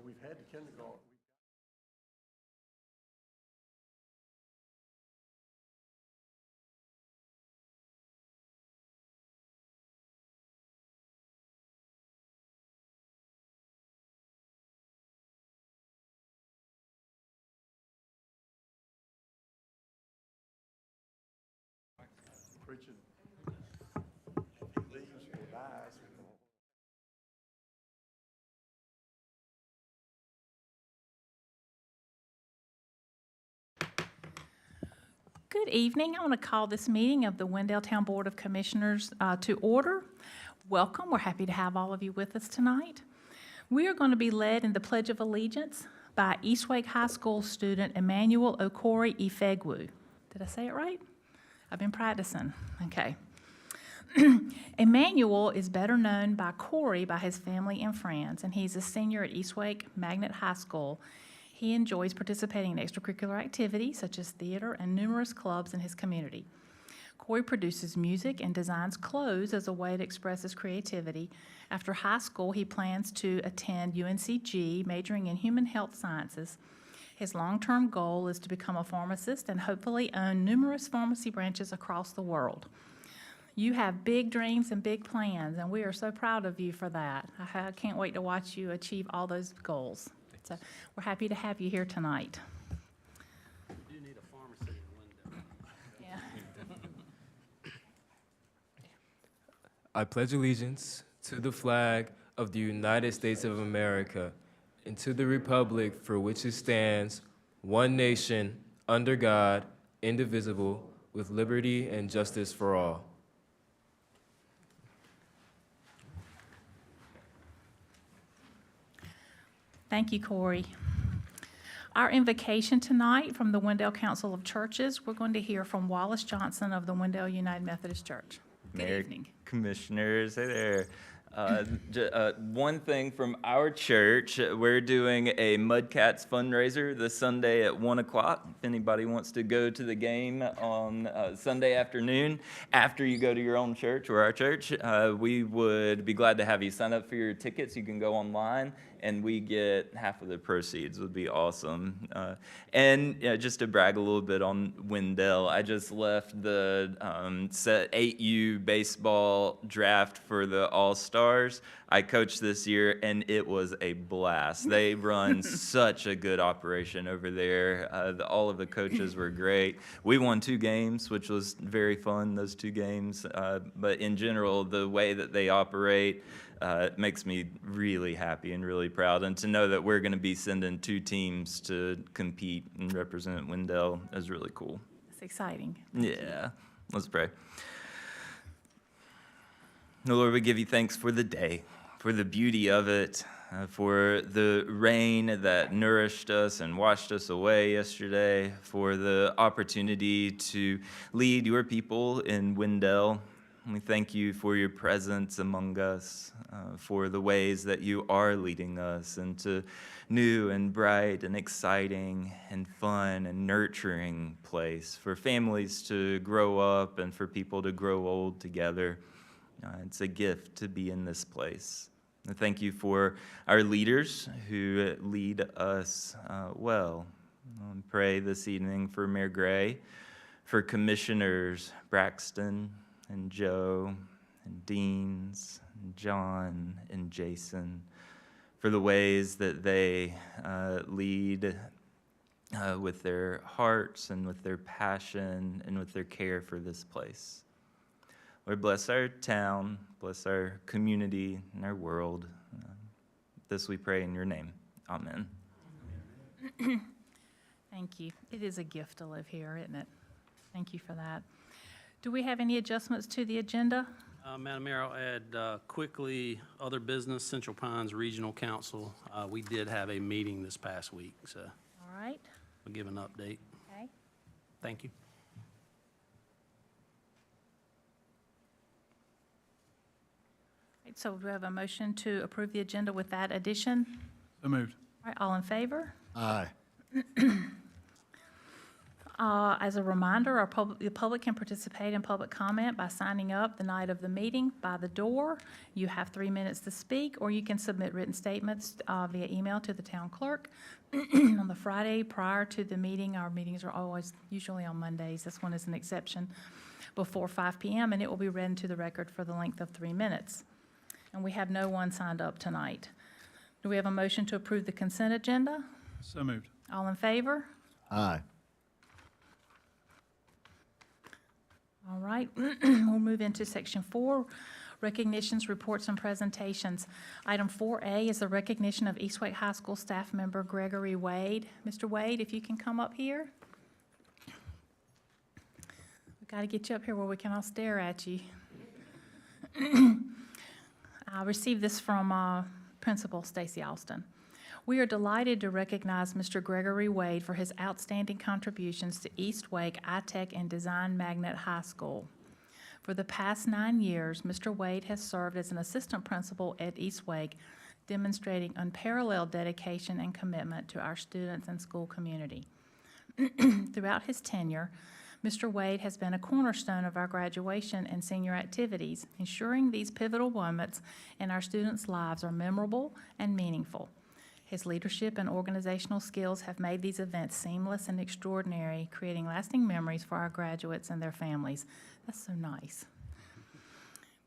we've had the kindergarten. Preaching. Leaves or dies. Good evening. I want to call this meeting of the Wendell Town Board of Commissioners to order. Welcome. We're happy to have all of you with us tonight. We are going to be led in the Pledge of Allegiance by Eastwake High School student Emmanuel Okori Ifegwu. Did I say it right? I've been practicing. Okay. Emmanuel is better known by Corey by his family and friends, and he's a senior at Eastwake Magnet High School. He enjoys participating in extracurricular activities such as theater and numerous clubs in his community. Corey produces music and designs clothes as a way to express his creativity. After high school, he plans to attend UNCG, majoring in human health sciences. His long-term goal is to become a pharmacist and hopefully own numerous pharmacy branches across the world. You have big dreams and big plans, and we are so proud of you for that. I can't wait to watch you achieve all those goals. So we're happy to have you here tonight. We do need a pharmacy in Wendell. Yeah. I pledge allegiance to the flag of the United States of America and to the republic for which it stands, one nation, under God, indivisible, with liberty and justice for all. Thank you, Corey. Our invocation tonight from the Wendell Council of Churches, we're going to hear from Wallace Johnson of the Wendell United Methodist Church. Good Mayor, evening. Commissioners, hey there. One thing from our church, we're doing a Mudcats fundraiser this Sunday at 1 o'clock. If anybody wants to go to the game on Sunday afternoon after you go to your own church or our church, we would be glad to have you sign up for your tickets. You can go online, and we get half of the proceeds. Would be awesome. And just to brag a little bit on Wendell, I just left the 8U baseball draft for the All-Stars. I coached this year, and it was a blast. They run such a good operation over there. All of the coaches were great. We won 2 games, which was very fun, those 2 games. But in general, the way that they operate, it makes me really happy and really proud. And to know that we're going to be sending 2 teams to compete and represent Wendell is really cool. It's exciting. Yeah, let's pray. Lord, we give you thanks for the day, for the beauty of it, for the rain that nourished us and washed us away yesterday, for the opportunity to lead your people in Wendell. We thank you for your presence among us, for the ways that you are leading us into new and bright and exciting and fun and nurturing place, for families to grow up and for people to grow old together. It's a gift to be in this place. And thank you for our leaders who lead us well. I pray this evening for Mayor Gray, for Commissioners Braxton and Joe and Deans and John and Jason, for the ways that they lead with their hearts and with their passion and with their care for this place. Lord, bless our town, bless our community and our world. This we pray in your name. Amen. Thank you. It is a gift to live here, isn't it? Thank you for that. Do we have any adjustments to the agenda? Madam Mayor, I'll add quickly, other business, Central Pines Regional Council. We did have a meeting this past week, so All right. I'll give an update. Okay. Thank you. Right, so do we have a motion to approve the agenda with that addition? So moved. All right, all in favor? Aye. As a reminder, the public can participate in public comment by signing up the night of the meeting by the door. You have 3 minutes to speak, or you can submit written statements via email to the town clerk. On the Friday prior to the meeting, our meetings are always usually on Mondays. This one is an exception, before 5 p.m., and it will be read into the record for the length of 3 minutes. And we have no one signed up tonight. Do we have a motion to approve the consent agenda? So moved. All in favor? Aye. All right, we'll move into section 4, recognitions, reports, and presentations. Item 4A is the recognition of East Wake High School staff member Gregory Wade. Mr. Wade, if you can come up here. We've got to get you up here where we can all stare at you. I received this from Principal Stacy Alston. We are delighted to recognize Mr. Gregory Wade for his outstanding contributions to East Wake iTech and Design Magnet High School. For the past 9 years, Mr. Wade has served as an assistant principal at East Wake, demonstrating unparalleled dedication and commitment to our students and school community. Throughout his tenure, Mr. Wade has been a cornerstone of our graduation and senior activities, ensuring these pivotal moments in our students' lives are memorable and meaningful. His leadership and organizational skills have made these events seamless and extraordinary, creating lasting memories for our graduates and their families. That's so nice.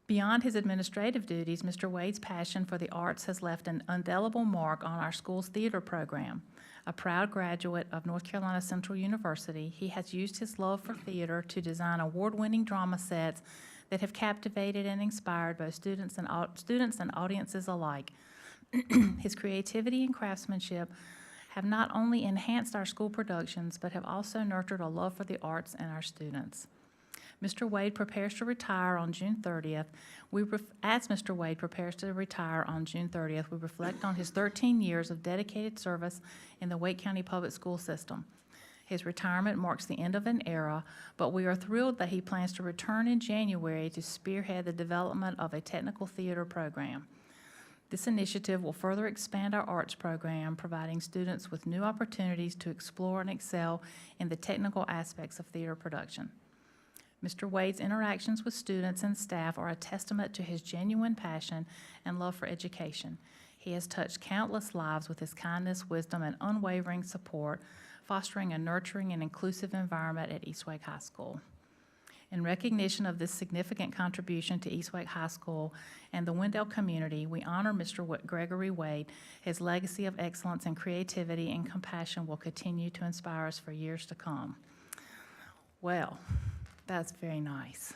Beyond his administrative duties, Mr. Wade's passion for the arts has left an indelible mark on our school's theater program. A proud graduate of North Carolina Central University, he has used his love for theater to design award-winning drama sets that have captivated and inspired both students and audiences alike. His creativity and craftsmanship have not only enhanced our school productions, but have also nurtured a love for the arts and our students. Mr. Wade prepares to retire on June 30th. As Mr. Wade prepares to retire on June 30th, we reflect on his 13 years of dedicated service in the Wake County Public School System. His retirement marks the end of an era, but we are thrilled that he plans to return in January to spearhead the development of a technical theater program. This initiative will further expand our arts program, providing students with new opportunities to explore and excel in the technical aspects of theater production. Mr. Wade's interactions with students and staff are a testament to his genuine passion and love for education. He has touched countless lives with his kindness, wisdom, and unwavering support, fostering a nurturing and inclusive environment at East Wake High School. In recognition of this significant contribution to East Wake High School and the Wendell community, we honor Mr. Gregory Wade. His legacy of excellence and creativity and compassion will continue to inspire us for years to come. Well, that's very nice.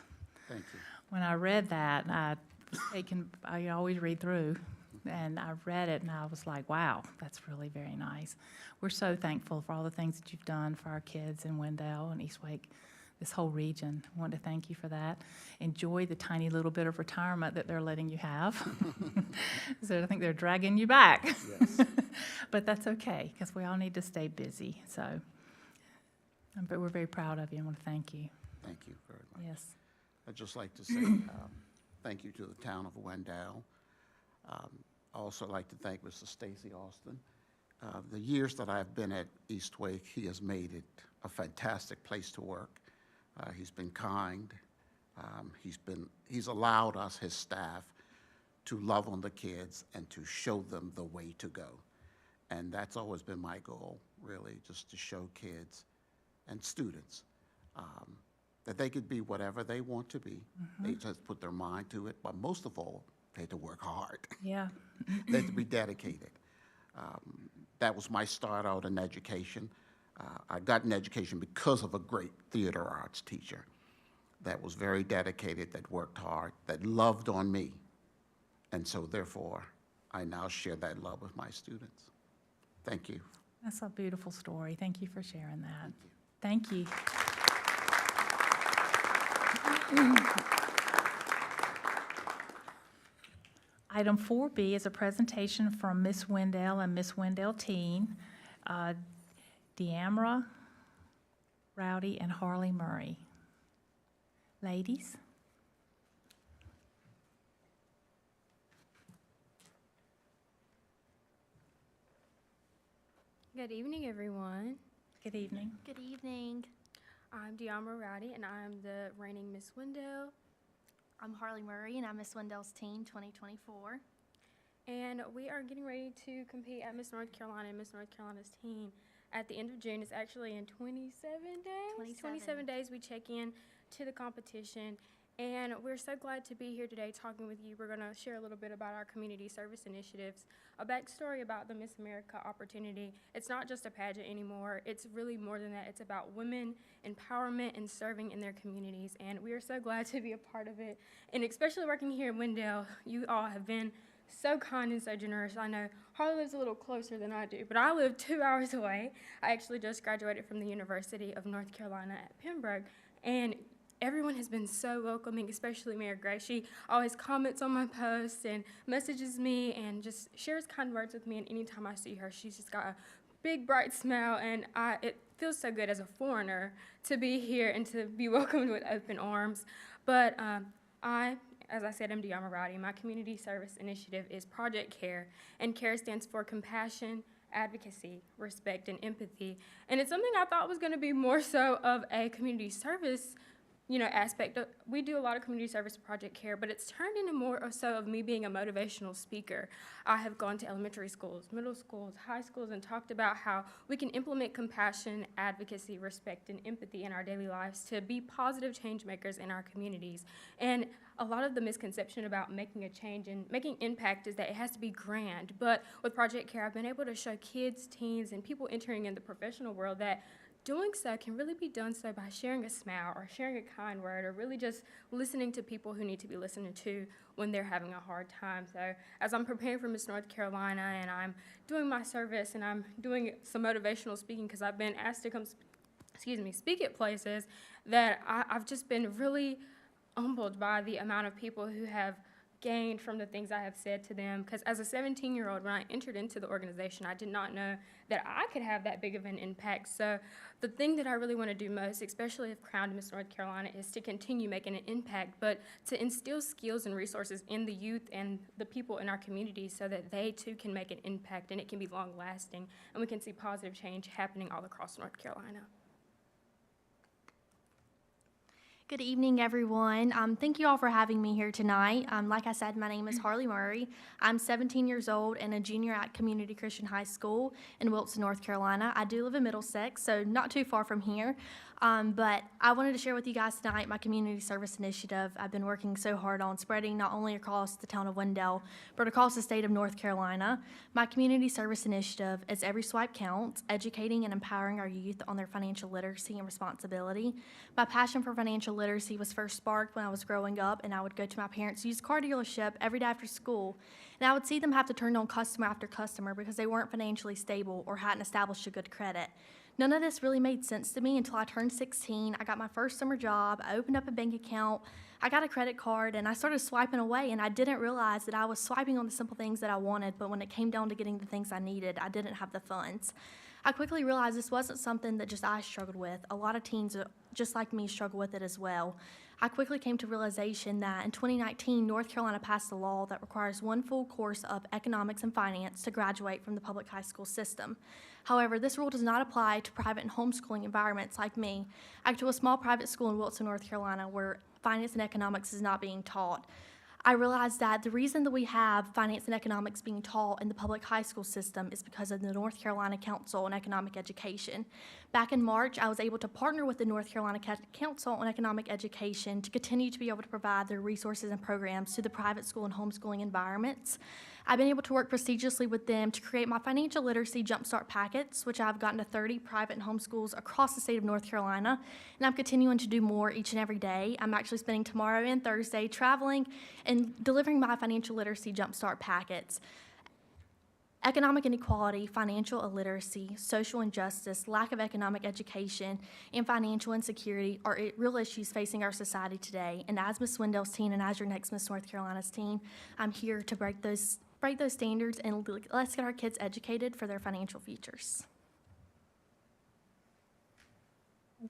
Thank you. When I read that, I always read through, and I read it and I was like, wow, that's really very nice. We're so thankful for all the things that you've done for our kids in Wendell and East Wake, this whole region. I want to thank you for that. Enjoy the tiny little bit of retirement that they're letting you have. So I think they're dragging you back. Yes. But that's okay, because we all need to stay busy. So, but we're very proud of you and want to thank you. Thank you very much. Yes. I'd just like to say thank you to the town of Wendell. I also like to thank Mr. Stacy Austin. The years that I've been at East Wake, he has made it a fantastic place to work. He's been kind. He's allowed us, his staff, to love on the kids and to show them the way to go. And that's always been my goal, really, just to show kids and students that they could be whatever they want to be. They just put their mind to it, but most of all, they had to work hard. Yeah. They had to be dedicated. That was my start out in education. I got in education because of a great theater arts teacher that was very dedicated, that worked hard, that loved on me. And so therefore, I now share that love with my students. Thank you. That's a beautiful story. Thank you for sharing that. Thank you. Item 4B is a presentation from Miss Wendell and Miss Wendell Teen, Deamra, Rowdy, and Harley Murray. Ladies? Good evening, everyone. Good evening. Good evening. I'm De'Amra Rowdy, and I'm the reigning Miss Wendell. I'm Harley Murray, and I'm Miss Wendell's Teen 2024. And we are getting ready to compete at Miss North Carolina and Miss North Carolina's Teen at the end of June. It's actually in 27 days. 27 days we check in to the competition. And we're so glad to be here today talking with you. We're going to share a little bit about our community service initiatives, a backstory about the Miss America opportunity. It's not just a pageant anymore. It's really more than that. It's about women empowerment and serving in their communities. And we are so glad to be a part of it. And especially working here in Wendell, you all have been so kind and so generous. I know Harley lives a little closer than I do, but I live 2 hours away. I actually just graduated from the University of North Carolina at Pembroke. And everyone has been so welcoming, especially Mayor Gray. She always comments on my posts and messages me and just shares kind words with me. And anytime I see her, she's just got a big, bright smile. And it feels so good as a foreigner to be here and to be welcomed with open arms. But as I said, I'm De'Amra Rowdy. My community service initiative is Project CARE, and CARE stands for Compassion, Advocacy, Respect, and Empathy. And it's something I thought was going to be more so of a community service aspect. We do a lot of community service Project CARE, but it's turned into more or so of me being a motivational speaker. I have gone to elementary schools, middle schools, high schools, and talked about how we can implement compassion, advocacy, respect, and empathy in our daily lives to be positive change makers in our communities. And a lot of the misconception about making a change and making impact is that it has to be grand. But with Project CARE, I've been able to show kids, teens, and people entering in the professional world that doing so can really be done so by sharing a smile or sharing a kind word or really just listening to people who need to be listened to when they're having a hard time. So as I'm preparing for Miss North Carolina and I'm doing my service and I'm doing some motivational speaking because I've been asked to come speak at places, that I've just been really humbled by the amount of people who have gained from the things I have said to them. Because as a 17-year-old, when I entered into the organization, I did not know that I could have that big of an impact. So the thing that I really want to do most, especially if crowned Miss North Carolina, is to continue making an impact, but to instill skills and resources in the youth and the people in our community so that they too can make an impact and it can be long-lasting and we can see positive change happening all across North Carolina. Good evening, everyone. Thank you all for having me here tonight. Like I said, my name is Harley Murray. I'm 17 years old and a junior at Community Christian High School in Wilson, North Carolina. I do live in Middlesex, so not too far from here. But I wanted to share with you guys tonight my community service initiative I've been working so hard on spreading not only across the town of Wendell, but across the state of North Carolina. My community service initiative is Every Swipe Counts, educating and empowering our youth on their financial literacy and responsibility. My passion for financial literacy was first sparked when I was growing up, and I would go to my parents' used car dealership every day after school, and I would see them have to turn down customer after customer because they weren't financially stable or hadn't established a good credit. None of this really made sense to me until I turned 16. I got my first summer job, I opened up a bank account, I got a credit card, and I started swiping away, and I didn't realize that I was swiping on the simple things that I wanted, but when it came down to getting the things I needed, I didn't have the funds. I quickly realized this wasn't something that just I struggled with. A lot of teens, just like me, struggle with it as well. I quickly came to realization that in 2019, North Carolina passed a law that requires one full course of economics and finance to graduate from the public high school system. However, this rule does not apply to private and homeschooling environments like me. I go to a small private school in Wilson, North Carolina, where finance and economics is not being taught. I realized that the reason that we have finance and economics being taught in the public high school system is because of the North Carolina Council on Economic Education. Back in March, I was able to partner with the North Carolina Council on Economic Education to continue to be able to provide their resources and programs to the private school and homeschooling environments. I've been able to work prestigiously with them to create my financial literacy jumpstart packets, which I've gotten to 30 private and homeschools across the state of North Carolina, and I'm continuing to do more each and every day. I'm actually spending tomorrow and Thursday traveling and delivering my financial literacy jumpstart packets. Economic inequality, financial illiteracy, social injustice, lack of economic education, and financial insecurity are real issues facing our society today. And as Miss Wendell's teen and as your next Miss North Carolina's teen, I'm here to break those standards and let's get our kids educated for their financial futures.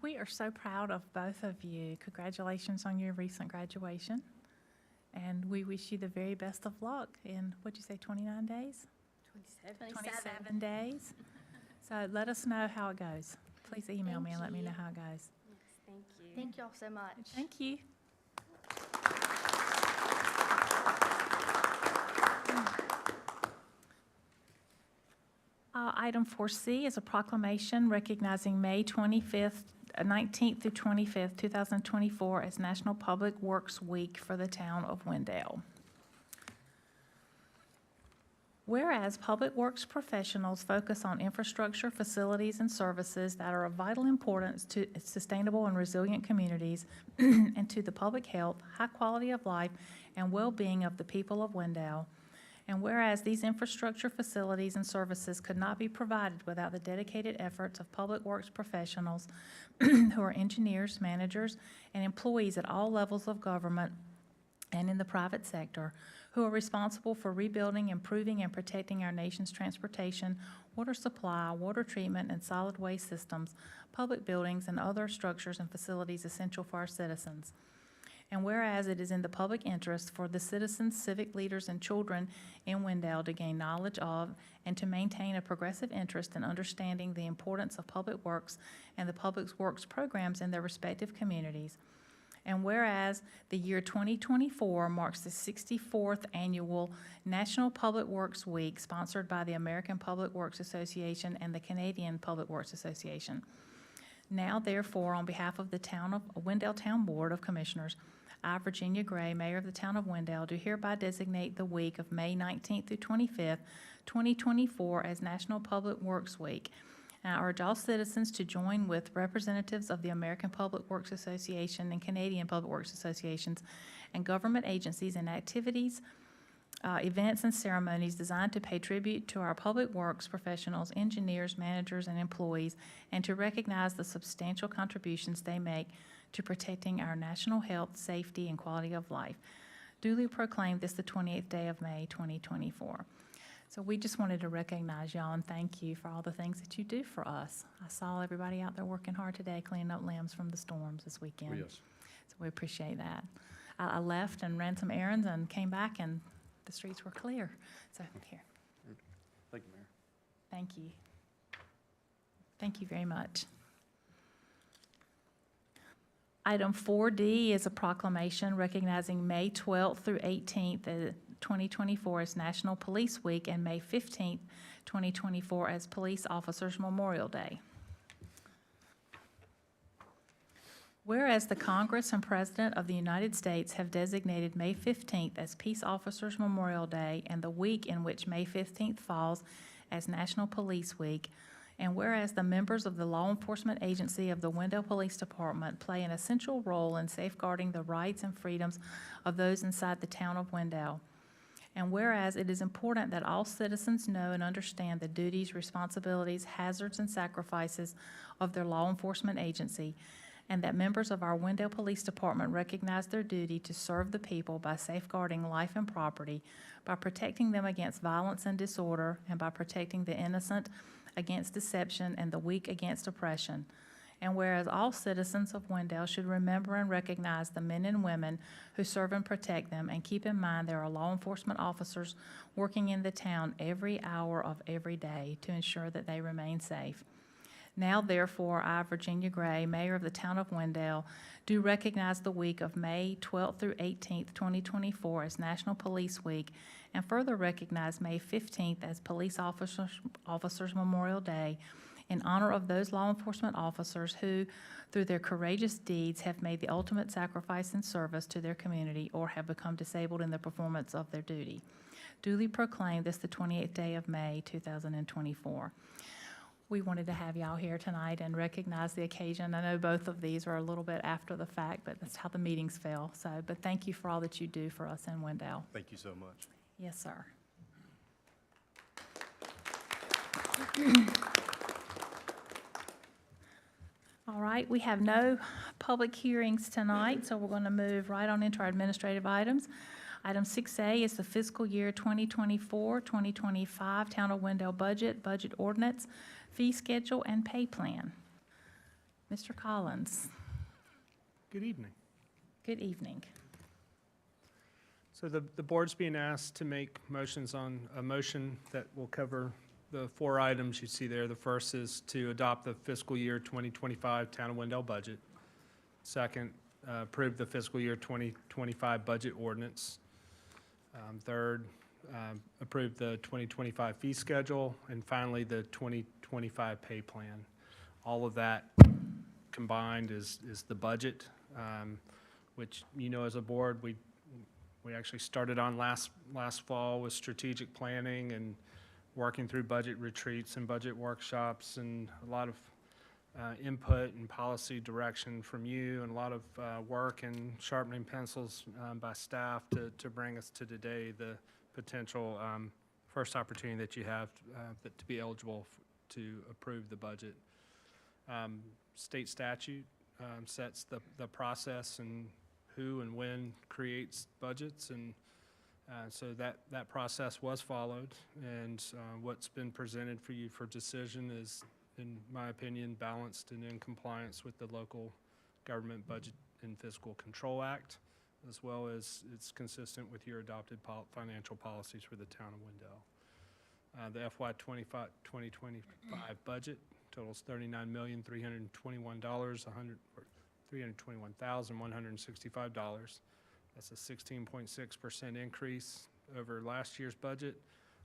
We are so proud of both of you. Congratulations on your recent graduation. And we wish you the very best of luck in, what'd you say, 29 days? 27 days. So let us know how it goes. Please email me and let me know how it goes. Yes. Thank you. Thank you all so much. Thank you. Item 4C is a proclamation recognizing May 25th, 19th through 25th, 2024 as National Public Works Week for the town of Wendell. Whereas public works professionals focus on infrastructure, facilities, and services that are of vital importance to sustainable and resilient communities and to the public health, high quality of life, and well-being of the people of Wendell. And whereas these infrastructure, facilities, and services could not be provided without the dedicated efforts of public works professionals who are engineers, managers, and employees at all levels of government and in the private sector, who are responsible for rebuilding, improving, and protecting our nation's transportation, water supply, water treatment, and solid waste systems, public buildings, and other structures and facilities essential for our citizens. And whereas it is in the public interest for the citizens, civic leaders, and children in Wendell to gain knowledge of and to maintain a progressive interest in understanding the importance of public works and the public works programs in their respective communities. And whereas the year 2024 marks the 64th annual National Public Works Week sponsored by the American Public Works Association and the Canadian Public Works Association. Now, therefore, on behalf of the Wendell Town Board of Commissioners, I, Virginia Gray, Mayor of the town of Wendell, do hereby designate the week of May 19th through 25th, 2024 as National Public Works Week. And I urge all citizens to join with representatives of the American Public Works Association and Canadian Public Works Associations and government agencies in activities, events, and ceremonies designed to pay tribute to our public works professionals, engineers, managers, and employees, and to recognize the substantial contributions they make to protecting our national health, safety, and quality of life. Duly proclaimed this the 28th day of May, 2024. So we just wanted to recognize y'all and thank you for all the things that you do for us. I saw everybody out there working hard today, cleaning up limbs from the storms this weekend. Oh, yes. So we appreciate that. I left and ran some errands and came back and the streets were clear. So here, Thank you, Mayor. thank you. Thank you very much. Item 4D is a proclamation recognizing May 12th through 18th, 2024 as National Police Week and May 15th, 2024 as Police Officers Memorial Day. Whereas the Congress and President of the United States have designated May 15th as Peace Officers Memorial Day and the week in which May 15th falls as National Police Week, and whereas the members of the law enforcement agency of the Wendell Police Department play an essential role in safeguarding the rights and freedoms of those inside the town of Wendell, and whereas it is important that all citizens know and understand the duties, responsibilities, hazards, and sacrifices of their law enforcement agency, and that members of our Wendell Police Department recognize their duty to serve the people by safeguarding life and property, by protecting them against violence and disorder, and by protecting the innocent against deception and the weak against oppression. And whereas all citizens of Wendell should remember and recognize the men and women who serve and protect them, and keep in mind there are law enforcement officers working in the town every hour of every day to ensure that they remain safe. Now, therefore, I, Virginia Gray, Mayor of the town of Wendell, do recognize the week of May 12th through 18th, 2024 as National Police Week, and further recognize May 15th as Police Officers Memorial Day in honor of those law enforcement officers who, through their courageous deeds, have made the ultimate sacrifice in service to their community or have become disabled in the performance of their duty. Duly proclaimed this the 28th day of May, 2024. We wanted to have y'all here tonight and recognize the occasion. I know both of these are a little bit after the fact, but that's how the meetings fell. So, but thank you for all that you do for us in Wendell. Thank you so much. Yes, sir. All right, we have no public hearings tonight, so we're going to move right on into our administrative items. Item 6A is the fiscal year 2024-2025 Town of Wendell budget ordinance, fee schedule, and pay plan. Mr. Collins. Good evening. Good evening. So the board's being asked to make motions on a motion that will cover the 4 items you see there. The first is to adopt the fiscal year 2025 Town of Wendell budget. Second, approve the fiscal year 2025 budget ordinance. Third, approve the 2025 fee schedule. And finally, the 2025 pay plan. All of that combined is the budget, which, you know, as a board, we actually started on last fall with strategic planning and working through budget retreats and budget workshops, and a lot of input and policy direction from you, and a lot of work and sharpening pencils by staff to bring us to today, the potential first opportunity that you have to be eligible to approve the budget. State statute sets the process and who and when creates budgets, and so that process was followed, and what's been presented for you for decision is, in my opinion, balanced and in compliance with the Local Government Budget and Fiscal Control Act, as well as it's consistent with your adopted financial policies for the town of Wendell. The FY 2025 budget totals $39,321,165. That's a 16.6% increase over last year's budget.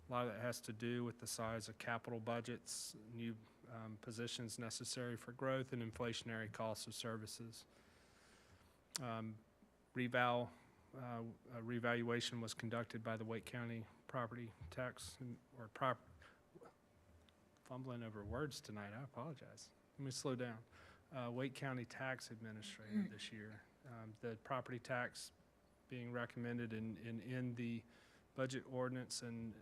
A lot of that has to do with the size of capital budgets, new positions necessary for growth, and inflationary costs of services. Revaluation was conducted by the Wake County Property Tax, fumbling over words tonight, I apologize. Let me slow down. Wake County Tax Administrator this year. The property tax being recommended in the budget ordinance and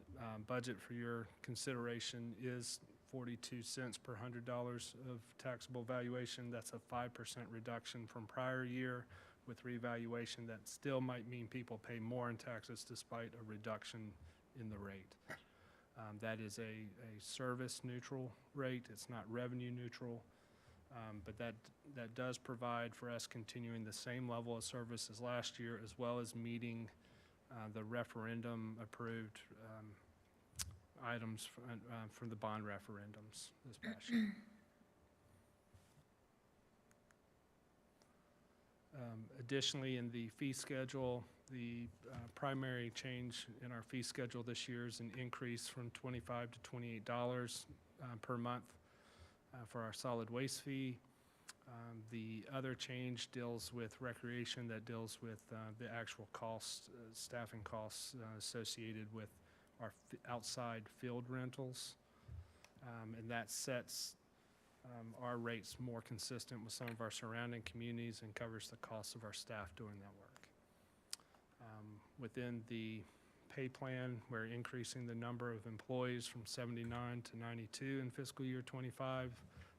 budget for your consideration is 42 cents per $100 of taxable valuation. That's a 5% reduction from prior year. With revaluation, that still might mean people pay more in taxes despite a reduction in the rate. That is a service neutral rate. It's not revenue neutral, but that does provide for us continuing the same level of service as last year, as well as meeting the referendum approved items from the bond referendums this past year. Additionally, in the fee schedule, the primary change in our fee schedule this year is an increase from $25 to $28 per month for our solid waste fee. The other change deals with recreation, that deals with the actual costs, staffing costs associated with our outside field rentals. And that sets our rates more consistent with some of our surrounding communities and covers the costs of our staff doing that work. Within the pay plan, we're increasing the number of employees from 79 to 92 in fiscal year 25.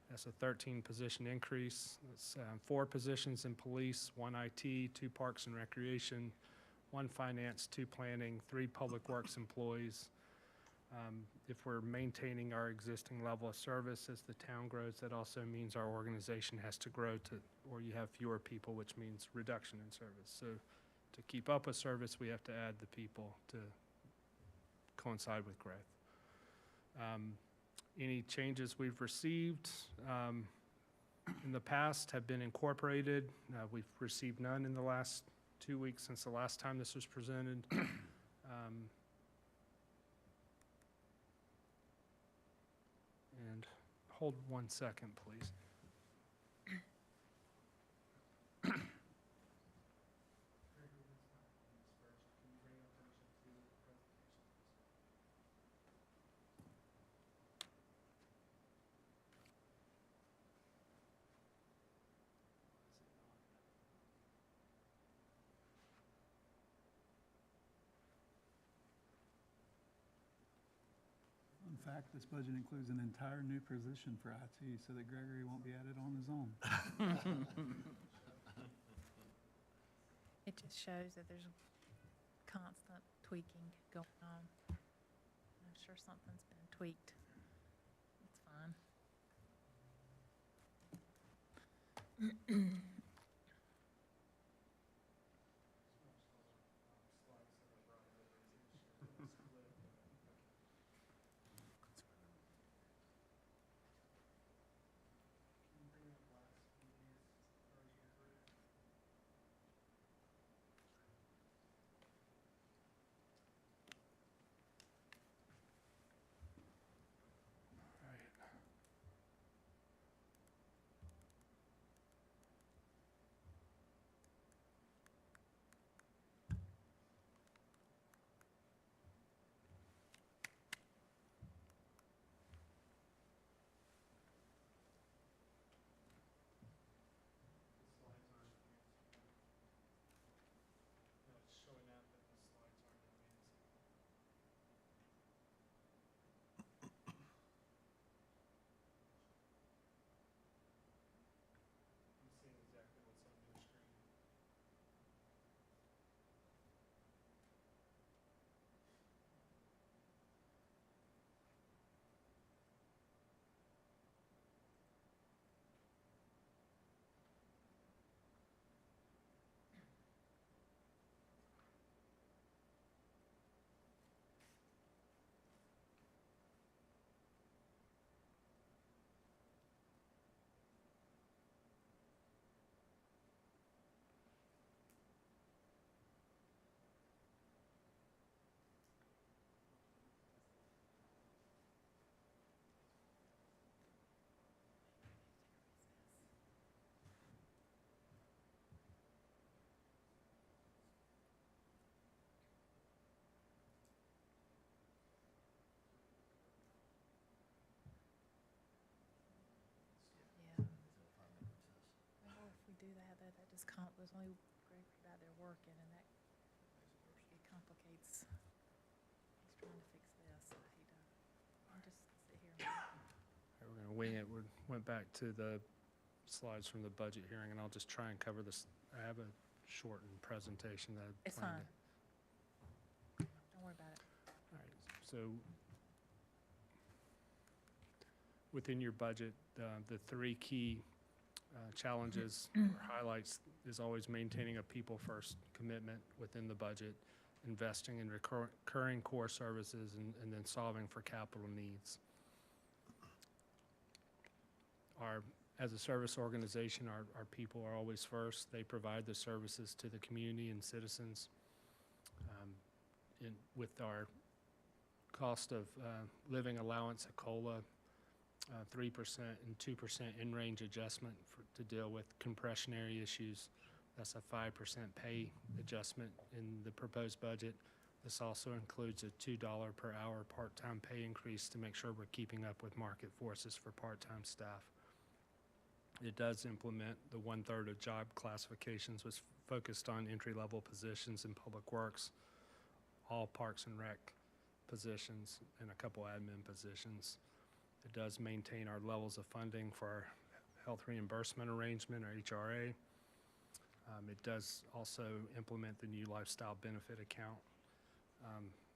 That's a 13 position increase. That's 4 positions in police, 1 IT, 2 parks and recreation, 1 finance, 2 planning, 3 public works employees. If we're maintaining our existing level of service as the town grows, that also means our organization has to grow or you have fewer people, which means reduction in service. So to keep up with service, we have to add the people to coincide with growth. Any changes we've received in the past have been incorporated. We've received none in the last 2 weeks since the last time this was presented. And hold 1 second, please. In fact, this budget includes an entire new position for IT so that Gregory won't be at it on his own. It just shows that there's constant tweaking going on. I'm sure something's been tweaked. It's fine. there's only Gregory back there working, and that it complicates. He's trying to fix this. I'll just sit here. We're going to wing it. We went back to the slides from the budget hearing, and I'll just try and cover this. I have a shortened presentation that I It's planned fine. Don't worry about it. All right, so within your budget, the three key challenges or highlights is always maintaining a people-first commitment within the budget, investing in recurring core services, and then solving for capital needs. As a service organization, our people are always first. They provide the services to the community and citizens. With our cost of living allowance at COLA, 3% and 2% in-range adjustment to deal with compressionary issues. That's a 5% pay adjustment in the proposed budget. This also includes a $2 per hour part-time pay increase to make sure we're keeping up with market forces for part-time staff. It does implement the 1/3 of job classifications, was focused on entry-level positions in public works, all parks and rec positions, and a couple admin positions. It does maintain our levels of funding for our health reimbursement arrangement, or HRA. It does also implement the new lifestyle benefit account,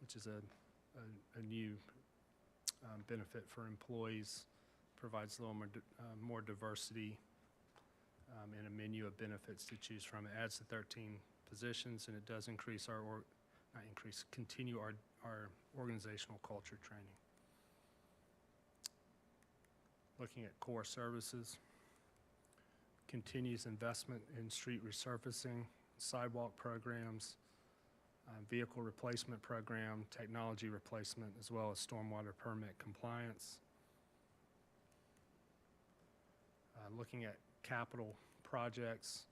which is a new benefit for employees. Provides a little more diversity and a menu of benefits to choose from. It adds to 13 positions, and it does increase continue our organizational culture training. Looking at core services, continues investment in street resurfacing, sidewalk programs, vehicle replacement program, technology replacement, as well as stormwater permit compliance. Looking at capital projects,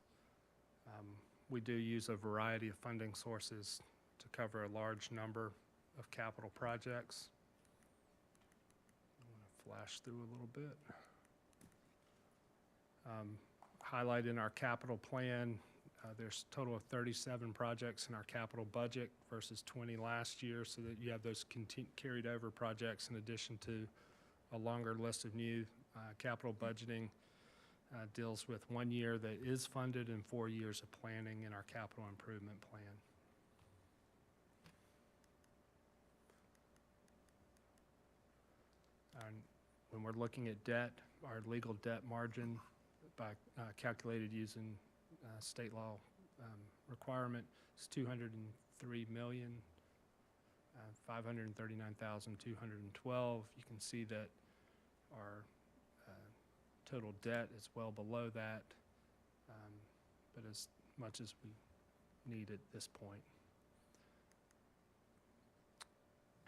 we do use a variety of funding sources to cover a large number of capital projects. I'm going to flash through a little bit. Highlight in our capital plan, there's a total of 37 projects in our capital budget versus 20 last year, so that you have those carried over projects in addition to a longer list of new capital budgeting. Deals with 1 year that is funded and 4 years of planning in our capital improvement plan. And when we're looking at debt, our legal debt margin by calculated using state law requirement is $203,539,212. You can see that our total debt is well below that, but as much as we need at this point.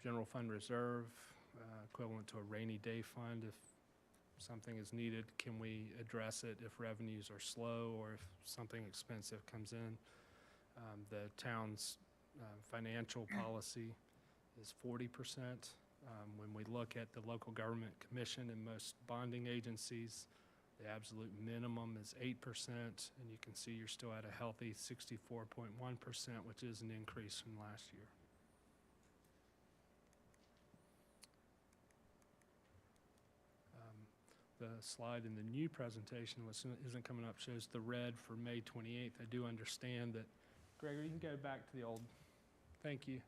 General fund reserve, equivalent to a rainy day fund. If something is needed, can we address it if revenues are slow or if something expensive comes in? The town's financial policy is 40%. When we look at the local government commission and most bonding agencies, the absolute minimum is 8%, and you can see you're still at a healthy 64.1%, which is an increase from last year. The slide in the new presentation, which isn't coming up, shows the red for May 28th. I do understand that. Gregory, you can go back to the old. Thank you.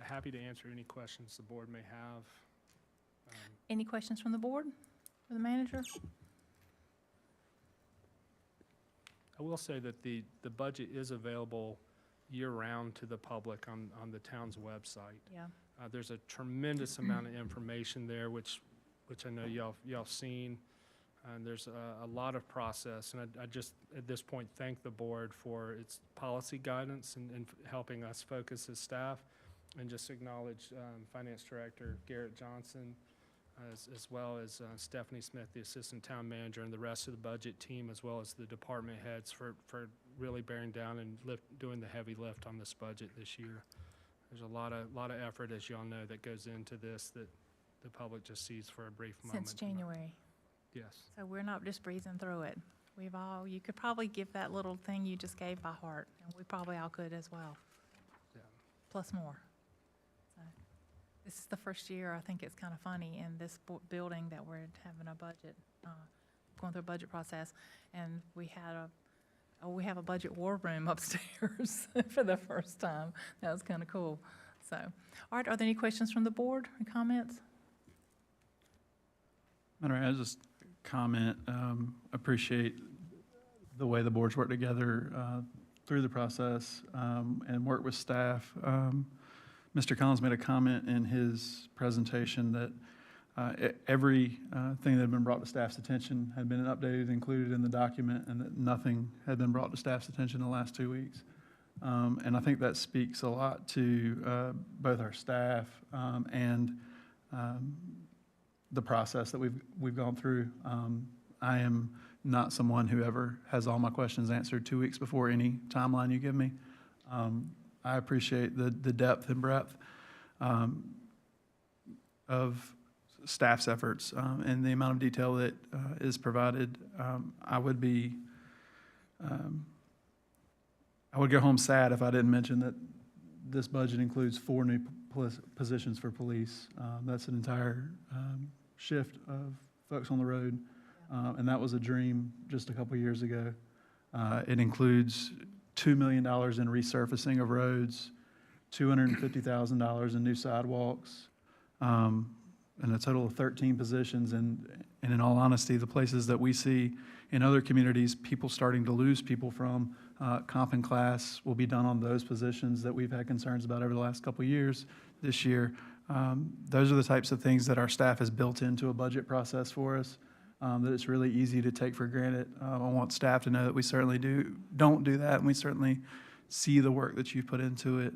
Happy to answer any questions the board may have. Any questions from the board for the manager? I will say that the budget is available year-round to the public on the town's website. Yeah. There's a tremendous amount of information there, which I know y'all seen. And there's a lot of process, and I just, at this point, thank the board for its policy guidance and helping us focus as staff, and just acknowledge Finance Director Garrett Johnson, as well as Stephanie Smith, the Assistant Town Manager, and the rest of the budget team, as well as the department heads for really bearing down and doing the heavy lift on this budget this year. There's a lot of effort, as y'all know, that goes into this that the public just sees for a brief moment. Since January. Yes. So we're not just breezing through it. You could probably give that little thing you just gave by heart, and we probably all could as well. Plus more. So, this is the first year, I think it's kind of funny, in this building that we're having a budget, going through a budget process, and we have a budget war room upstairs for the first time. That was kind of cool. So, all right, are there any questions from the board or comments? Madam Mayor, I just comment, appreciate the way the boards work together through the process and work with staff. Mr. Collins made a comment in his presentation that every thing that had been brought to staff's attention had been updated, included in the document, and that nothing had been brought to staff's attention in the last 2 weeks. And I think that speaks a lot to both our staff and the process that we've gone through. I am not someone who ever has all my questions answered 2 weeks before any timeline you give me. I appreciate the depth and breadth of staff's efforts and the amount of detail that is provided. I would go home sad if I didn't mention that this budget includes 4 new positions for police. That's an entire shift of folks on the road, and that was a dream just a couple years ago. It includes $2 million in resurfacing of roads, $250,000 in new sidewalks, and a total of 13 positions. And in all honesty, the places that we see in other communities, people starting to lose people from comp and class will be done on those positions that we've had concerns about over the last couple of years. This year, those are the types of things that our staff has built into a budget process for us, that it's really easy to take for granted. I want staff to know that we certainly don't do that, and we certainly see the work that you've put into it.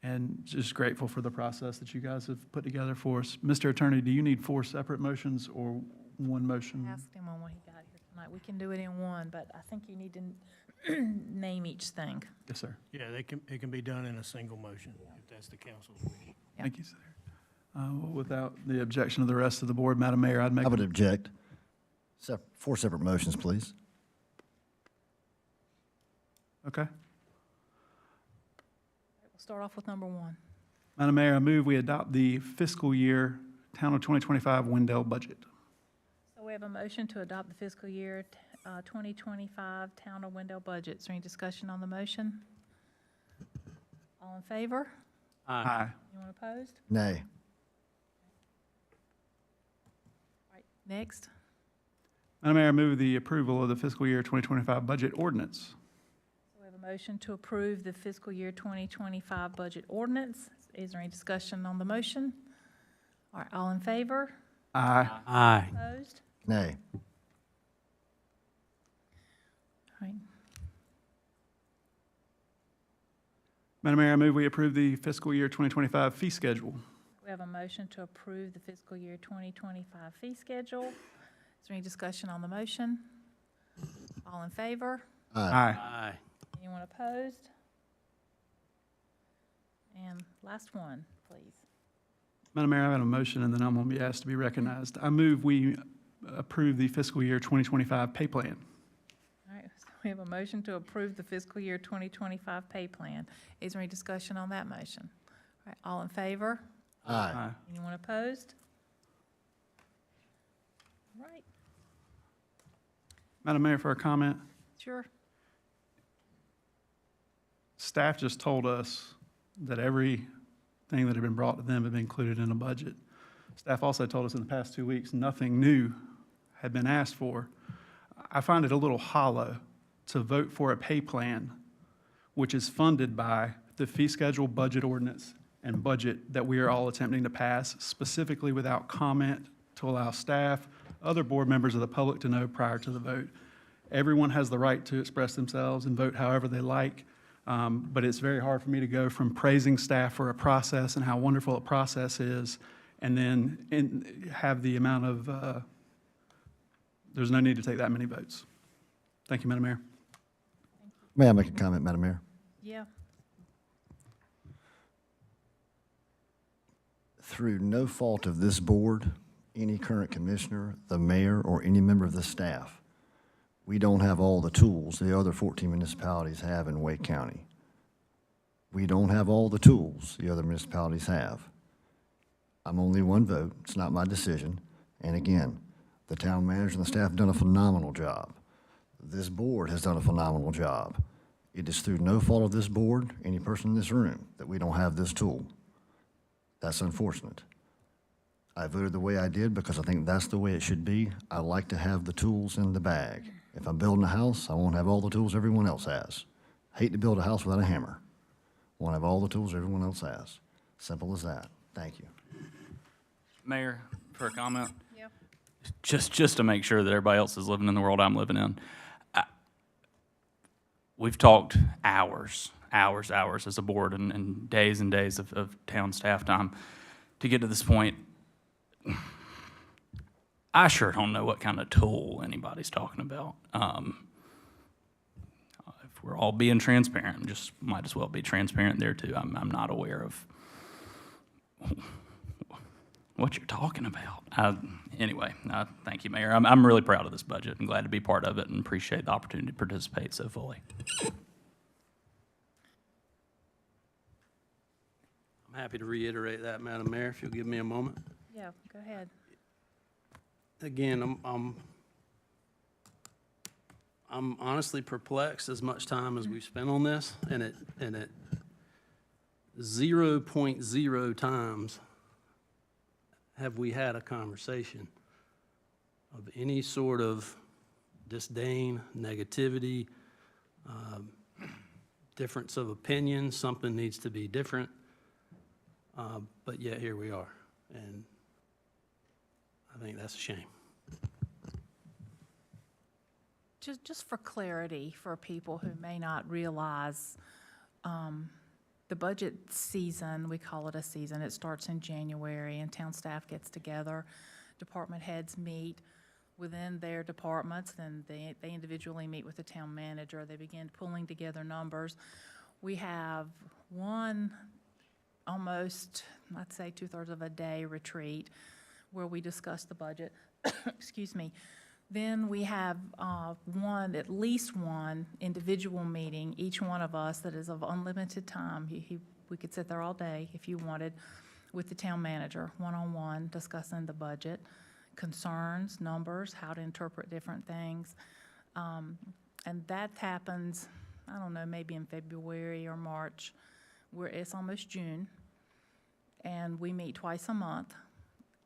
And just grateful for the process that you guys have put together for us. Mr. Attorney, do you need 4 separate motions or one motion? I asked him when he got here tonight. We can do it in one, but I think you need to name each thing. Yes, sir. Yeah, it can be done in a single motion, if that's the council's wish. Yeah. Thank you, sir. Well, without the objection of the rest of the board, Madam Mayor, I'd make. I would object. 4 separate motions, please. Okay. We'll start off with number 1. Madam Mayor, I move we adopt the fiscal year Town of 2025 Wendell budget. So we have a motion to adopt the fiscal year 2025 Town of Wendell budget. Is there any discussion on the motion? All in favor? Aye. Anyone opposed? Nay. All right, next. Madam Mayor, I move the approval of the fiscal year 2025 budget ordinance. So we have a motion to approve the fiscal year 2025 budget ordinance. Is there any discussion on the motion? All right, all in favor? Aye. Aye. Opposed? Nay. All right. Madam Mayor, I move we approve the fiscal year 2025 fee schedule. We have a motion to approve the fiscal year 2025 fee schedule. Is there any discussion on the motion? All in favor? Aye. Aye. Anyone opposed? And last one, please. Madam Mayor, I have a motion, and then I'm going to be asked to be recognized. I move we approve the fiscal year 2025 pay plan. All right, so we have a motion to approve the fiscal year 2025 pay plan. Is there any discussion on that motion? All right, all in favor? Aye. Anyone opposed? All right, Madam Mayor, for a comment, sure. staff just told us that everything that had been brought to them had been included in a budget. Staff also told us in the past 2 weeks, nothing new had been asked for. I find it a little hollow to vote for a pay plan which is funded by the fee schedule, budget ordinance, and budget that we are all attempting to pass, specifically without comment to allow staff, other board members of the public to know prior to the vote. Everyone has the right to express themselves and vote however they like, but it's very hard for me to go from praising staff for a process and how wonderful a process is, and then have the amount of, there's no need to take that many votes. Thank you, Madam Mayor. May I make a comment, Madam Mayor? Yeah, Through no fault of this board, any current commissioner, the mayor, or any member of the staff, We don't have all the tools the other 14 municipalities have in Wake County. We don't have all the tools the other municipalities have. I'm only one vote. It's not my decision. And again, the town manager and the staff have done a phenomenal job. This board has done a phenomenal job. It is through no fault of this board, any person in this room, that we don't have this tool. That's unfortunate. I voted the way I did because I think that's the way it should be. I like to have the tools in the bag. If I'm building a house, I won't have all the tools everyone else has. Hate to build a house without a hammer. Won't have all the tools everyone else has. Simple as that. Thank you. Mayor, for a comment? Yeah. Just to make sure that everybody else is living in the world I'm living in. We've talked hours as a board and days of town staff time to get to this point. I sure don't know what kind of tool anybody's talking about. If we're all being transparent, just might as well be transparent there too. I'm not aware of what you're talking about. Anyway, thank you, Mayor. I'm really proud of this budget and glad to be part of it and appreciate the opportunity to participate so fully. I'm happy to reiterate that, Madam Mayor, if you'll give me a moment. Yeah, go ahead. Again, I'm honestly perplexed as much time as we've spent on this, and at 0.0 times have we had a conversation of any sort of disdain, negativity, difference of opinion, something needs to be different, but yet here we are, and I think that's a shame. Just for clarity, for people who may not realize, the budget season, we call it a season, it starts in January, and town staff gets together, department heads meet within their departments, then they individually meet with the town manager, they begin pulling together numbers. We have one almost, I'd say 2/3 of a day retreat where we discuss the budget, excuse me. Then we have at least one individual meeting, each one of us that is of unlimited time. We could sit there all day if you wanted, with the town manager, one-on-one, discussing the budget, concerns, numbers, how to interpret different things. And that happens, I don't know, maybe in February or March, where it's almost June, and we meet twice a month.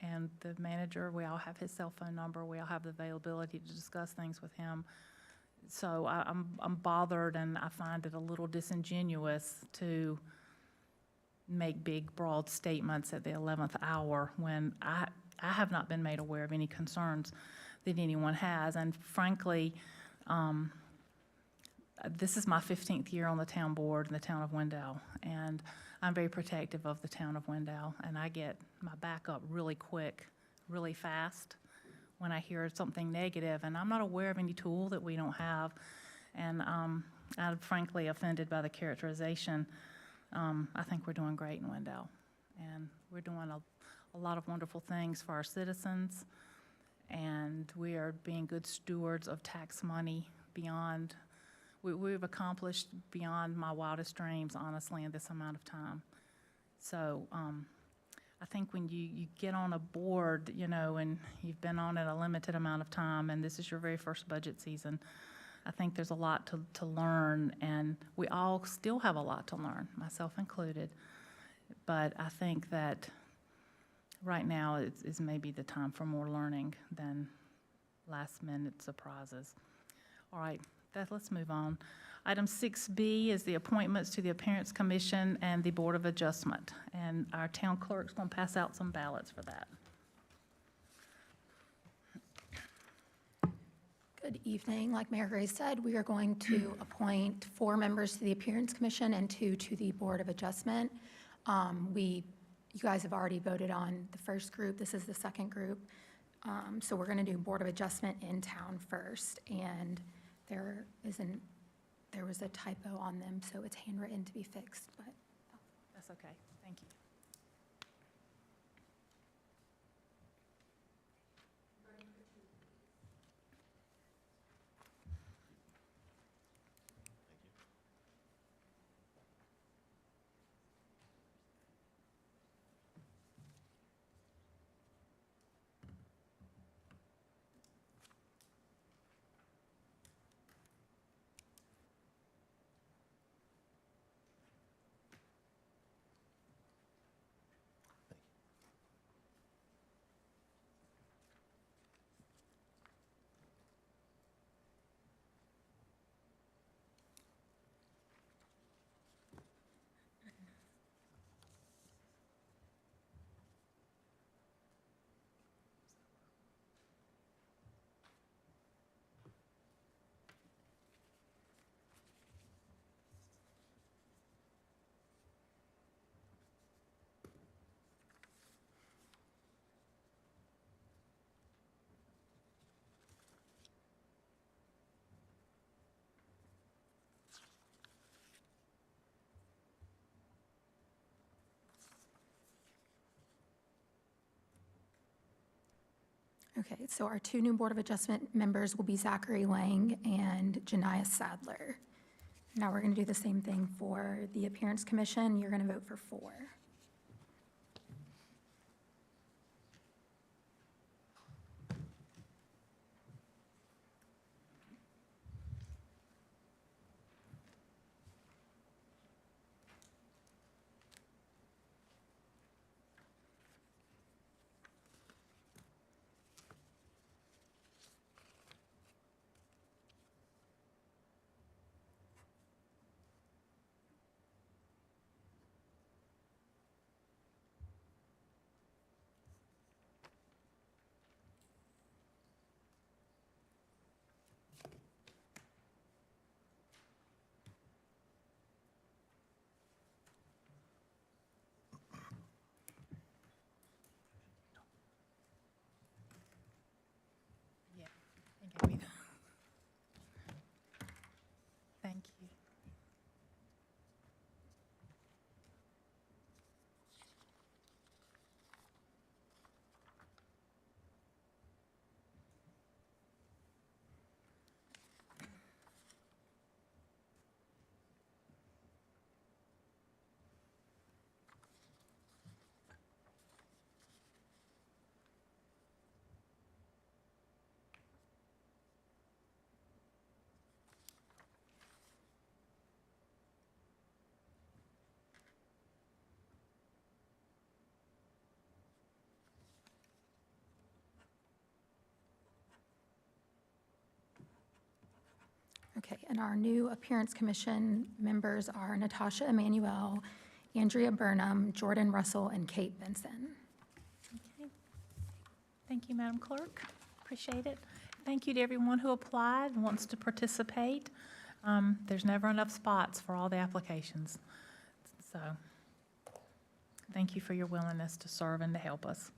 And the manager, we all have his cell phone number, we all have the availability to discuss things with him. So I'm bothered, and I find it a little disingenuous to make big, broad statements at the 11th hour when I have not been made aware of any concerns that anyone has. And frankly, this is my 15th year on the town board in the town of Wendell, and I'm very protective of the town of Wendell, and I get my back up really quick, really fast when I hear something negative, and I'm not aware of any tool that we don't have, and I'm frankly offended by the characterization. I think we're doing great in Wendell, and we're doing a lot of wonderful things for our citizens, and we are being good stewards of tax money beyond. We've accomplished beyond my wildest dreams, honestly, in this amount of time. So I think when you get on a board, and you've been on it a limited amount of time, and this is your very first budget season, I think there's a lot to learn, and we all still have a lot to learn, myself included. But I think that right now is maybe the time for more learning than last-minute surprises. All right. Let's move on. Item 6B is the appointments to the Appearance Commission and the Board of Adjustment. And our town clerk's going to pass out some ballots for that. Good evening. Like Mayor Gray said, we are going to appoint 4 members to the Appearance Commission and 2 to the Board of Adjustment. You guys have already voted on the first group. This is the second group. So we're going to do Board of Adjustment in town first. And there was a typo on them, so it's handwritten to be fixed, but. That's okay. Thank you. Okay, so our two new Board of Adjustment members will be Zachary Lang and Janiyah Sadler. Now we're going to do the same thing for the Appearance Commission. You're going to vote for 4. Yeah. I gave you that. Thank you. Okay, and our new Appearance Commission members are Natasha Emanuel, Andrea Burnham, Jordan Russell, and Kate Benson. Okay. Thank you, Madam Clerk. Appreciate it. Thank you to everyone who applied and wants to participate. There's never enough spots for all the applications. So, thank you for your willingness to serve and to help us.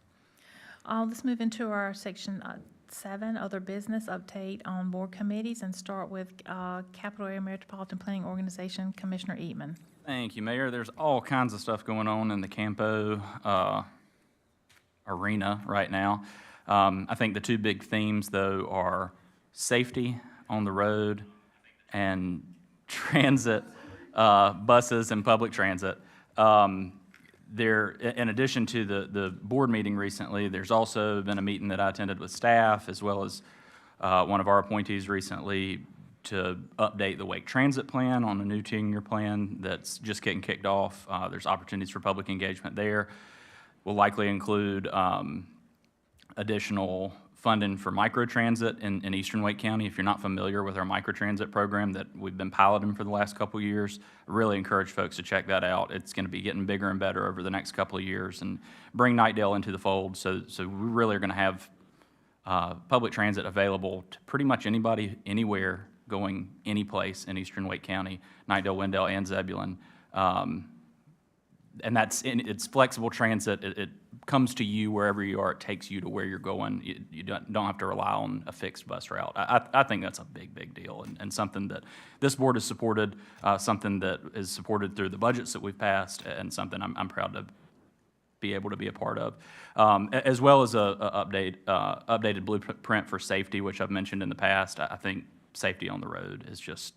Let's move into our section 7, other business update on board committees, and start with Capital Area Metropolitan Planning Organization, Commissioner Eatman. Thank you, Mayor. There's all kinds of stuff going on in the Campo arena right now. I think the two big themes, though, are safety on the road and transit, buses and public transit. There, in addition to the board meeting recently, there's also been a meeting that I attended with staff, as well as one of our appointees recently, to update the Wake Transit Plan on a new 10-year plan that's just getting kicked off. There's opportunities for public engagement there. Will likely include additional funding for microtransit in eastern Wake County. If you're not familiar with our microtransit program that we've been piloting for the last couple of years, I really encourage folks to check that out. It's going to be getting bigger and better over the next couple of years and bring Knightdale into the fold. So we really are going to have public transit available to pretty much anybody, anywhere, going any place in eastern Wake County, Knightdale, Wendell, and Zebulon. And it's flexible transit. It comes to you wherever you are. It takes you to where you're going. You don't have to rely on a fixed bus route. I think that's a big deal, and something that this board has supported, something that is supported through the budgets that we've passed, and something I'm proud to be able to be a part of, as well as a updated blueprint for safety, which I've mentioned in the past. I think safety on the road is just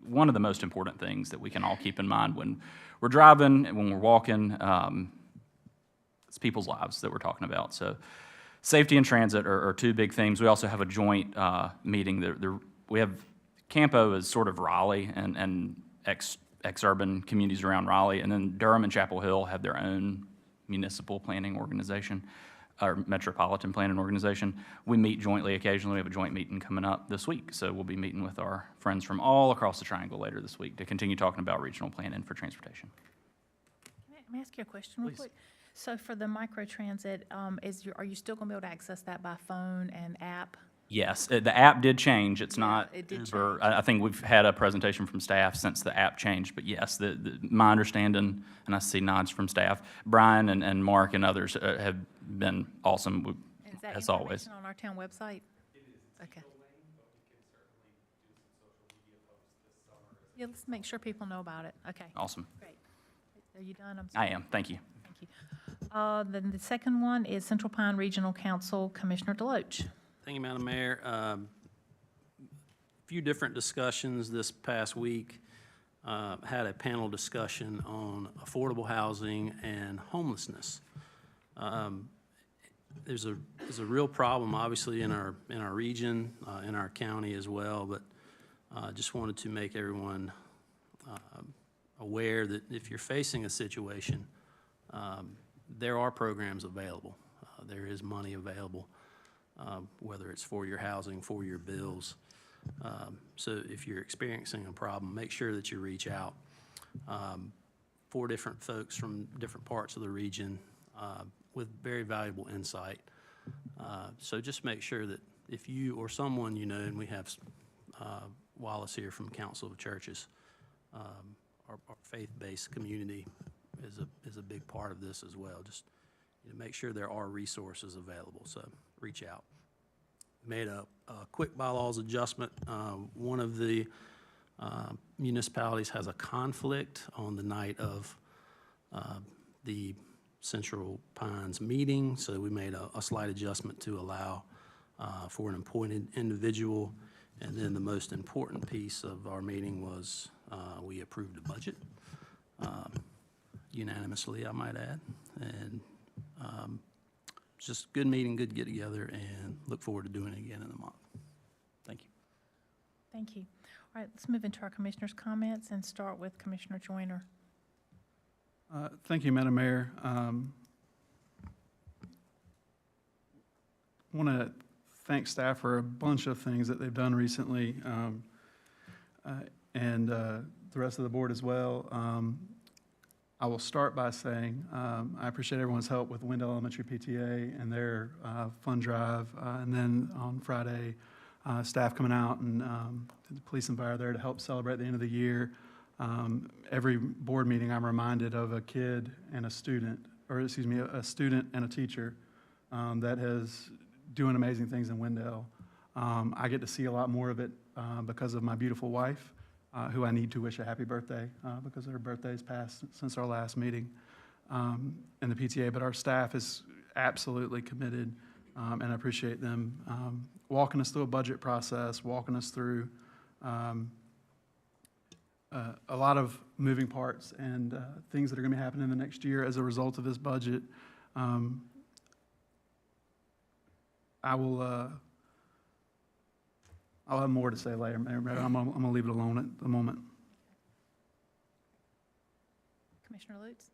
one of the most important things that we can all keep in mind when we're driving and when we're walking. It's people's lives that we're talking about. So safety and transit are two big themes. We also have a joint meeting. We have Campo is sort of Raleigh and ex-urban communities around Raleigh, and then Durham and Chapel Hill have their own municipal planning organization, or metropolitan planning organization. We meet jointly occasionally. We have a joint meeting coming up this week, so we'll be meeting with our friends from all across the Triangle later this week to continue talking about regional planning for transportation. May I ask you a question real Please. quick? So for the microtransit, are you still going to be able to access that by phone and app? Yes, the app did change. It's not it did Uber. change. I think we've had a presentation from staff since the app changed, but yes, my understanding, and I see nods from staff, Brian and Mark and others have been awesome, Is that as always. information on our town website? It is. Okay. Yeah, let's make sure people know about it. Okay. Awesome. Great. Are you done? I'm I sorry. am, thank you. Thank you. Then the second one is Central Pine Regional Council, Commissioner Deloach. Thank you, Madam Mayor. Few different discussions this past week. Had a panel discussion on affordable housing and homelessness. There's a real problem, obviously, in our region, in our county as well, but just wanted to make everyone aware that if you're facing a situation, there are programs available. There is money available, whether it's for your housing, for your bills. So if you're experiencing a problem, make sure that you reach out. 4 different folks from different parts of the region with very valuable insight. So just make sure that if you or someone you know, and we have Wallace here from Council of Churches, our faith-based community is a big part of this as well. Just make sure there are resources available, so reach out. Made a quick bylaws adjustment. One of the municipalities has a conflict on the night of the Central Pines meeting, so we made a slight adjustment to allow for an appointed individual. And then the most important piece of our meeting was we approved the budget unanimously, I might add. And just good meeting, good get together, and look forward to doing it again in a month. Thank you. Thank you. All right, let's move into our commissioners' comments and start with Commissioner Joyner. Thank you, Madam Mayor. Want to thank staff for a bunch of things that they've done recently, and the rest of the board as well. I will start by saying I appreciate everyone's help with Wendell Elementary PTA and their fund drive, and then on Friday, staff coming out and the police and fire there to help celebrate the end of the year. Every board meeting, I'm reminded of a kid and a student, or excuse me, a student and a teacher that is doing amazing things in Wendell. I get to see a lot more of it because of my beautiful wife, who I need to wish a happy birthday because her birthday has passed since our last meeting in the PTA. But our staff is absolutely committed, and I appreciate them walking us through a budget process, walking us through a lot of moving parts and things that are going to be happening in the next year as a result of this budget. I'll have more to say later, Mayor. I'm going to leave it alone at the moment. Commissioner Lutz?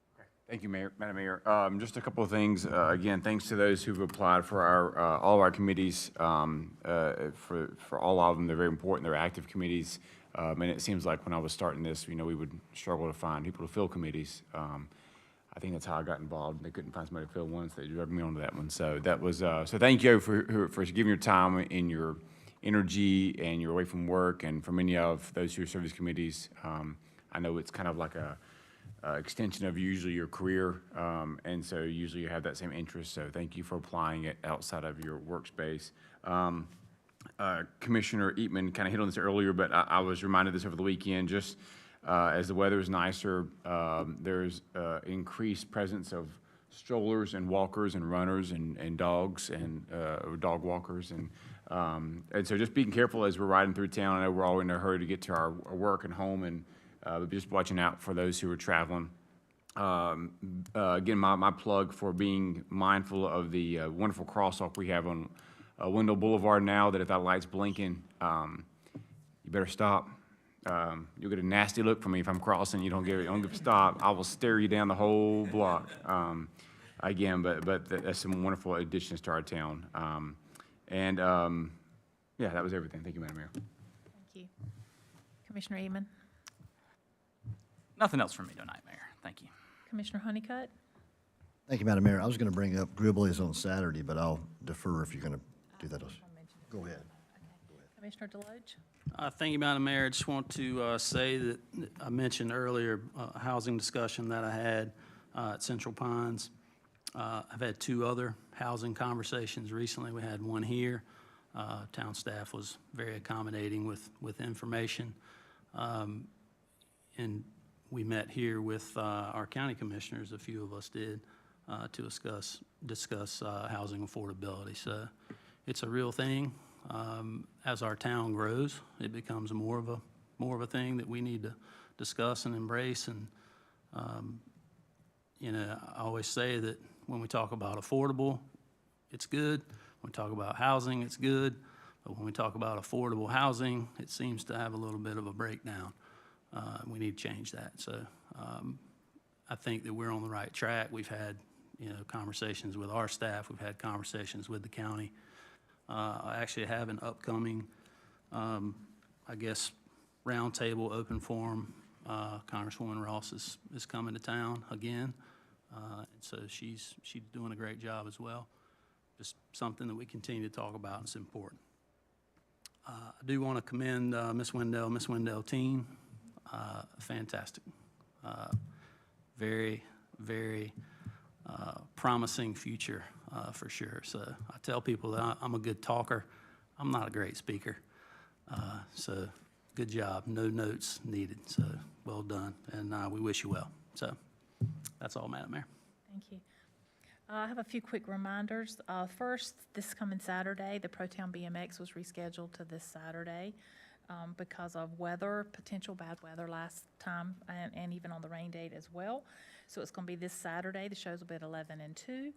Thank you, Madam Mayor. Just a couple of things. Again, thanks to those who've applied for our all of our committees. For all of them, they're very important. They're active committees, and it seems like when I was starting this, we would struggle to find people to fill committees. I think that's how I got involved. They couldn't find somebody to fill one, so they drug me onto that one. So that was so. Thank you for giving your time and your energy, and you're away from work, and for many of those who serve these committees, I know it's kind of like a extension of usually your career, and so usually you have that same interest. So thank you for applying it outside of your workspace. Commissioner Eatman kind of hit on this earlier, but I was reminded of this over the weekend. Just as the weather is nicer, there's increased presence of strollers and walkers and runners and dogs and dog walkers and so just being careful as we're riding through town. I know we're all in a hurry to get to our work and home, and just watching out for those who are traveling. Again, my plug for being mindful of the wonderful crosswalk we have on Wendell Boulevard now, that if that light's blinking, you better stop. You'll get a nasty look from me if I'm crossing. You don't give a stop. I will stare you down the whole block. Again, but that's some wonderful additions to our town. Yeah, that was everything. Thank you, Madam Mayor. Thank you. Commissioner Eatman? Nothing else from me tonight, Mayor. Thank you. Commissioner Honeycutt? Thank you, Madam Mayor. I was going to bring up Gribbly's on Saturday, but I'll defer if you're going to do that. Go ahead. Commissioner Deloach? Thank you, Madam Mayor. I just want to say that I mentioned earlier a housing discussion that I had at Central Pines. I've had 2 other housing conversations recently. We had one here. Town staff was very accommodating with information. And we met here with our county commissioners, a few of us did, to discuss housing affordability. So it's a real thing. As our town grows, it becomes more of a thing that we need to discuss and embrace. And you know, I always say that when we talk about affordable, it's good. When we talk about housing, it's good. But when we talk about affordable housing, it seems to have a little bit of a breakdown. We need to change that. So I think that we're on the right track. We've had, you know, conversations with our staff. We've had conversations with the county. I actually have an upcoming, I guess, roundtable open forum. Congresswoman Ross is coming to town again. And so she's doing a great job as well. Just something that we continue to talk about, and it's important. I do want to commend Ms. Wendell teen. Fantastic. Very, very promising future for sure. So I tell people that I'm a good talker. I'm not a great speaker. So good job. No notes needed. So well done. And we wish you well. So that's all, Madam Mayor. Thank you. I have a few quick reminders. First, this coming Saturday, the Pro Town BMX was rescheduled to this Saturday because of weather, potential bad weather last time, and even on the rain date as well. So it's going to be this Saturday. The shows will be at 11 and 2.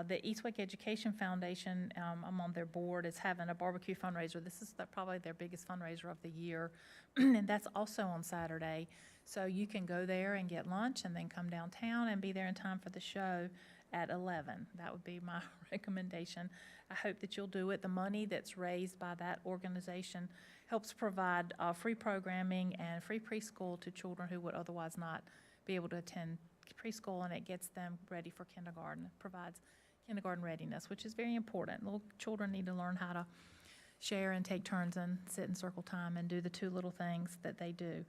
The East Wake Education Foundation, I'm on their board, is having a barbecue fundraiser. This is probably their biggest fundraiser of the year, and that's also on Saturday. So you can go there and get lunch and then come downtown and be there in time for the show at 11. That would be my recommendation. I hope that you'll do it. The money that's raised by that organization helps provide free programming and free preschool to children who would otherwise not be able to attend preschool, and it gets them ready for kindergarten. It provides kindergarten readiness, which is very important. Little children need to learn how to share and take turns and sit in circle time and do the two little things that they do.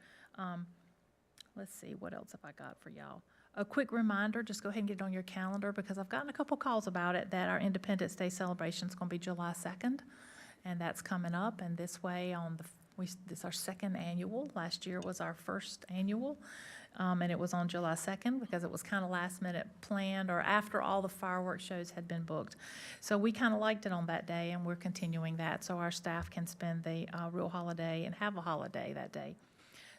Let's see, what else have I got for y'all? A quick reminder, just go ahead and get it on your calendar, because I've gotten a couple calls about it, that our Independence Day celebration is going to be July 2nd, and that's coming up. And this way, this is our second annual. Last year was our first annual, and it was on July 2nd because it was kind of last minute planned, or after all the fireworks shows had been booked. So we kind of liked it on that day, and we're continuing that so our staff can spend the real holiday and have a holiday that day.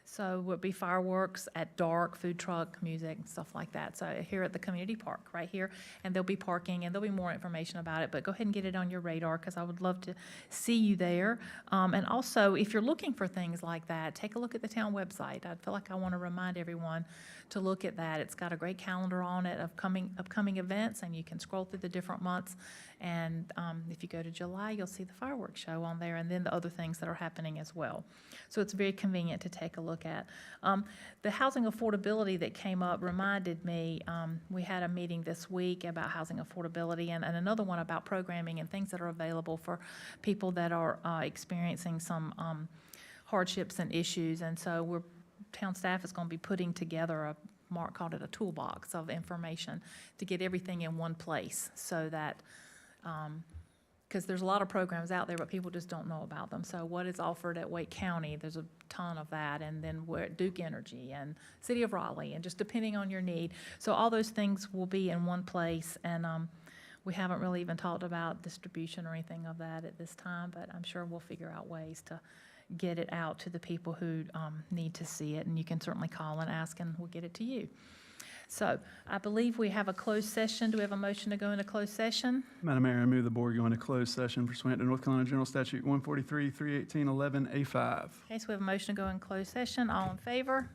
So it would be fireworks at dark, food truck, music, and stuff like that. So here at the community park, right here, and there'll be parking, and there'll be more information about it. But go ahead and get it on your radar, because I would love to see you there. And also, if you're looking for things like that, take a look at the town website. I feel like I want to remind everyone to look at that. It's got a great calendar on it of upcoming events, and you can scroll through the different months. And if you go to July, you'll see the fireworks show on there, and then the other things that are happening as well. So it's very convenient to take a look at. The housing affordability that came up reminded me, we had a meeting this week about housing affordability, and another one about programming and things that are available for people that are experiencing some hardships and issues. And so town staff is going to be putting together Mark called it a toolbox of information to get everything in one place, so that because there's a lot of programs out there, but people just don't know about them. So what is offered at Wake County, there's a ton of that, and then Duke Energy and City of Raleigh, and just depending on your need. So all those things will be in one place, and we haven't really even talked about distribution or anything of that at this time, but I'm sure we'll figure out ways to get it out to the people who need to see it, and you can certainly call and ask, and we'll get it to you. So I believe we have a closed session. Do we have a motion to go into closed session? Madam Mayor, I move the board go into closed session pursuant to North Carolina General Statute 143, 318, 11A5. Okay, so we have a motion to go in closed session. All in favor?